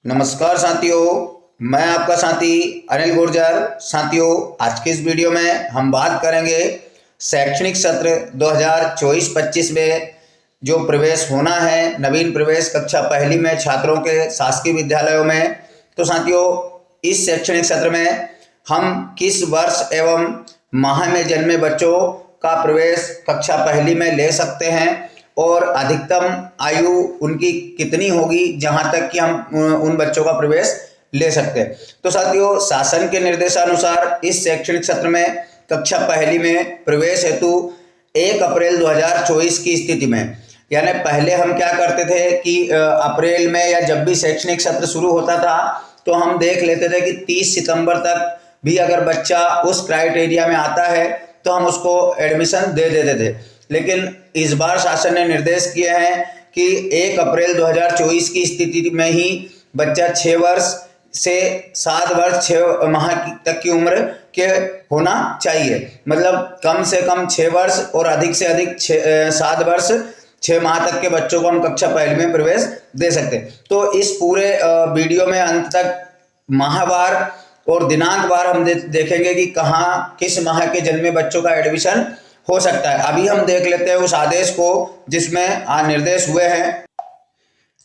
नमस्कार साथियों, मैं आपका साथी अनिल गुर्जर। साथियों, आज के इस वीडियो में हम बात करेंगे शैक्षणिक सत्र 2024-25 में जो प्रवेश होना है, नवीन प्रवेश कक्षा पहली में छात्रों के शासकीय विद्यालयों में। तो साथियों, इस शैक्षणिक सत्र में हम किस वर्ष एवं माह में जन्मे बच्चों का प्रवेश कक्षा पहली में ले सकते हैं और अधिकतम आयु उनकी कितनी होगी जहां तक कि हम उन बच्चों का प्रवेश ले सकते हैं। तो साथियों, शासन के निर्देशानुसार इस शैक्षणिक सत्र में कक्षा पहली में प्रवेश हेतु 1 अप्रैल 2024 की स्थिति में, यानी पहले हम क्या करते थे कि अप्रैल में या जब भी शैक्षणिक सत्र शुरू होता था तो हम देख लेते थे कि 30 सितंबर तक भी अगर बच्चा उस क्राइटेरिया में आता है तो हम उसको एडमिशन दे देते थे। लेकिन इस बार शासन ने निर्देश किए हैं कि 1 अप्रैल 2024 की स्थिति में ही बच्चा 6 वर्ष से 7 वर्ष 6 माह तक की उम्र के होना चाहिए। मतलब कम से कम 6 वर्ष और अधिक से अधिक 7 वर्ष 6 माह तक के बच्चों को हम कक्षा पहली में प्रवेश दे सकते हैं। तो इस पूरे वीडियो में अंत तक माहवार और दिनांक बार हम देखेंगे कि कहाँ किस माह के जन्मे बच्चों का एडमिशन हो सकता है। अभी हम देख लेते हैं उस आदेश को जिसमें निर्देश हुए हैं।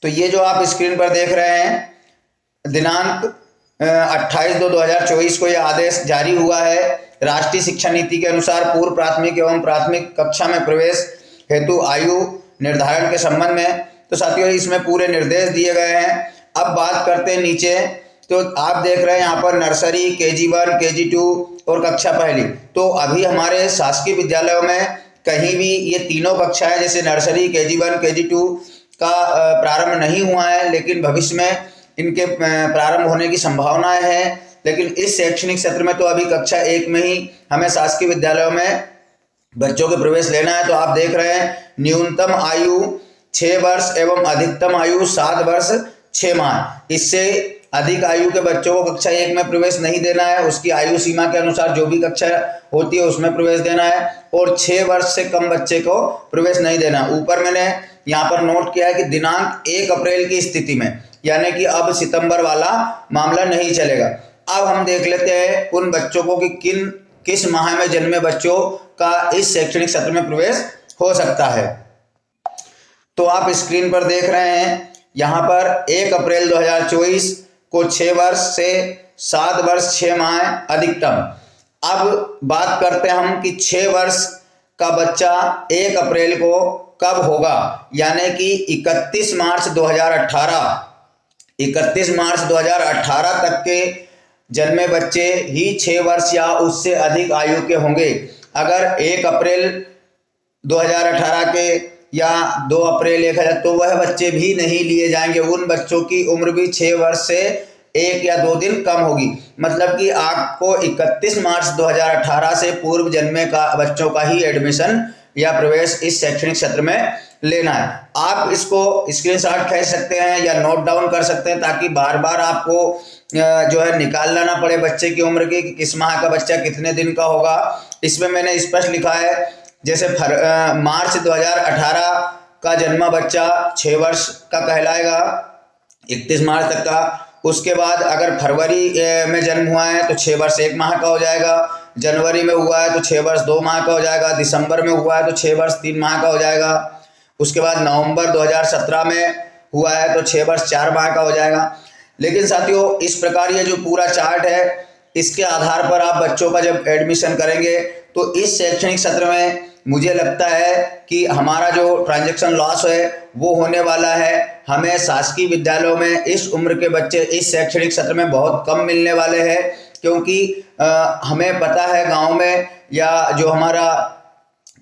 तो ये जो आप स्क्रीन पर देख रहे हैं, दिनांक 28/2/2024 को यह आदेश जारी हुआ है। राष्ट्रीय शिक्षा नीति के अनुसार पूर्व प्राथमिक एवं प्राथमिक कक्षा में प्रवेश हेतु आयु निर्धारण के संबंध में। तो साथियों, इसमें पूरे निर्देश दिए गए हैं। अब बात करते हैं नीचे। तो आप देख रहे हैं यहाँ पर नर्सरी, KG1, KG2 और कक्षा पहली। तो अभी हमारे शासकीय विद्यालयों में कहीं भी ये तीनों कक्षाएं जैसे नर्सरी, KG1, KG2 का प्रारंभ नहीं हुआ है, लेकिन भविष्य में इनके प्रारंभ होने की संभावनाएं हैं। लेकिन इस शैक्षणिक सत्र में तो अभी कक्षा 1 में ही हमें शासकीय विद्यालयों में बच्चों के प्रवेश लेना है। तो आप देख रहे हैं न्यूनतम आयु 6 वर्ष एवं अधिकतम आयु 7 वर्ष 6 माह। इससे अधिक आयु के बच्चों को कक्षा 1 में प्रवेश नहीं देना है। उसकी आयु सीमा के अनुसार जो भी कक्षा होती है उसमें प्रवेश देना है और 6 वर्ष से कम बच्चे को प्रवेश नहीं देना। ऊपर मैंने यहाँ पर नोट किया है कि दिनांक 1 अप्रैल की स्थिति में, यानी कि अब सितंबर वाला मामला नहीं चलेगा। अब हम देख लेते हैं उन बच्चों को कि किस माह में जन्मे बच्चों का इस शैक्षणिक सत्र में प्रवेश हो सकता है। तो आप स्क्रीन पर देख रहे हैं यहाँ पर 1 अप्रैल 2024 को 6 वर्ष से 7 वर्ष 6 माह अधिकतम। अब बात करते हैं हम कि 6 वर्ष का बच्चा 1 अप्रैल को कब होगा, यानी कि 31 मार्च 2018 तक के जन्मे बच्चे ही 6 वर्ष या उससे अधिक आयु के होंगे। अगर 1 अप्रैल 2018 के या 2 अप्रैल 1000 तो वह बच्चे भी नहीं लिए जाएंगे। उन बच्चों की उम्र भी 6 वर्ष से 1 या 2 दिन कम होगी। मतलब कि आपको 31 मार्च 2018 से पूर्व जन्मे का बच्चों का ही एडमिशन या प्रवेश इस शैक्षणिक सत्र में लेना है। आप इसको स्क्रीनशॉट खींच सकते हैं या नोट डाउन कर सकते हैं ताकि बार बार आपको जो है निकालना ना पड़े बच्चे की उम्र की कि किस माह का बच्चा कितने दिन का होगा। इसमें मैंने स्पष्ट लिखा है, जैसे मार्च 2018 का जन्मा बच्चा 6 वर्ष का कहलाएगा 31 मार्च तक का। उसके बाद अगर फरवरी में जन्म हुआ है तो 6 वर्ष 1 माह का हो जाएगा। जनवरी में हुआ है तो 6 वर्ष 2 माह का हो जाएगा। दिसंबर में हुआ है तो 6 वर्ष 3 माह का हो जाएगा। उसके बाद नवंबर 2017 में हुआ है तो 6 वर्ष 4 माह का हो जाएगा। लेकिन साथियों, इस प्रकार ये जो पूरा चार्ट है, इसके आधार पर आप बच्चों का जब एडमिशन करेंगे तो इस शैक्षणिक सत्र में मुझे लगता है कि हमारा जो ट्रांजैक्शन लॉस है वो होने वाला है। हमें शासकीय विद्यालयों में इस उम्र के बच्चे इस शैक्षणिक सत्र में बहुत कम मिलने वाले हैं, क्योंकि हमें पता है गांव में या जो हमारा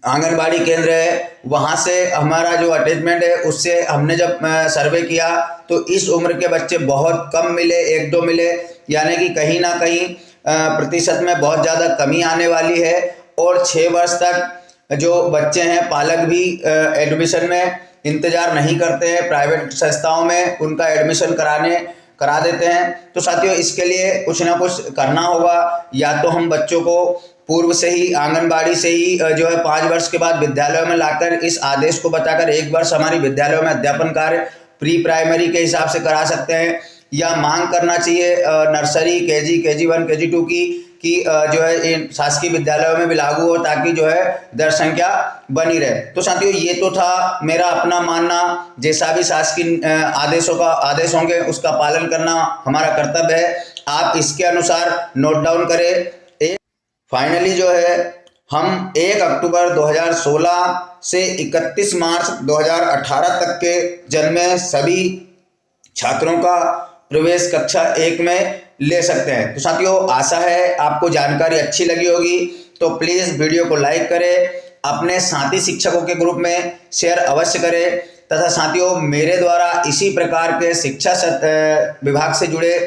आंगनबाड़ी केंद्र है वहाँ से हमारा जो अटैचमेंट है उससे हमने जब सर्वे किया तो इस उम्र के बच्चे बहुत कम मिले, 1-2 मिले। यानी कि कहीं ना कहीं प्रतिशत में बहुत ज़्यादा कमी आने वाली है। और 6 वर्ष तक जो बच्चे हैं पालक भी एडमिशन में इंतजार नहीं करते हैं, प्राइवेट संस्थाओं में उनका एडमिशन करा देते हैं। तो साथियों, इसके लिए कुछ ना कुछ करना होगा। या तो हम बच्चों को पूर्व से ही आंगनबाड़ी से ही जो है 5 वर्ष के बाद विद्यालयों में लाकर इस आदेश को बताकर 1 वर्ष हमारी विद्यालयों में अध्यापन कार्य प्री प्राइमरी के हिसाब से करा सकते हैं, या मांग करना चाहिए नर्सरी, केजी, KG1, KG2 की जो है इन शासकीय विद्यालयों में भी लागू हो, ताकि जो है दर संख्या बनी रहे। तो साथियों ये तो था मेरा अपना मानना, जैसा भी शासकीय आदेश होंगे उसका पालन करना हमारा कर्तव्य है। आप इसके अनुसार नोट डाउन करें। फाइनली जो है हम 1 अक्टूबर 2016 से 31 मार्च 2018 तक के जन्मे सभी छात्रों का प्रवेश कक्षा 1 में ले सकते हैं। तो साथियों आशा है आपको जानकारी अच्छी लगी होगी, तो प्लीज़ वीडियो को लाइक करें, अपने साथी शिक्षकों के ग्रुप में शेयर अवश्य करें, तथा साथियों मेरे द्वारा इसी प्रकार के शिक्षा विभाग से जुड़े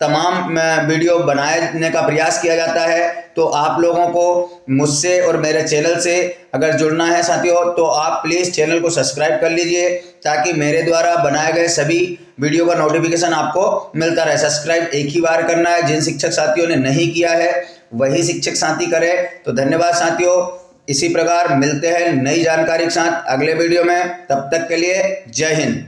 तमाम वीडियो बनाने का प्रयास किया जाता है। तो आप लोगों को मुझसे और मेरे चैनल से अगर जुड़ना है साथियों, तो आप प्लीज़ चैनल को सब्सक्राइब कर लीजिए, ताकि मेरे द्वारा बनाए गए सभी वीडियो का नोटिफिकेशन आपको मिलता रहे। सब्सक्राइब एक ही बार करना है, जिन शिक्षक साथियों ने नहीं किया है वही शिक्षक साथी करें। तो धन्यवाद साथियों, इसी प्रकार मिलते हैं नई जानकारी के साथ अगले वीडियो में। तब तक के लिए जय हिंद।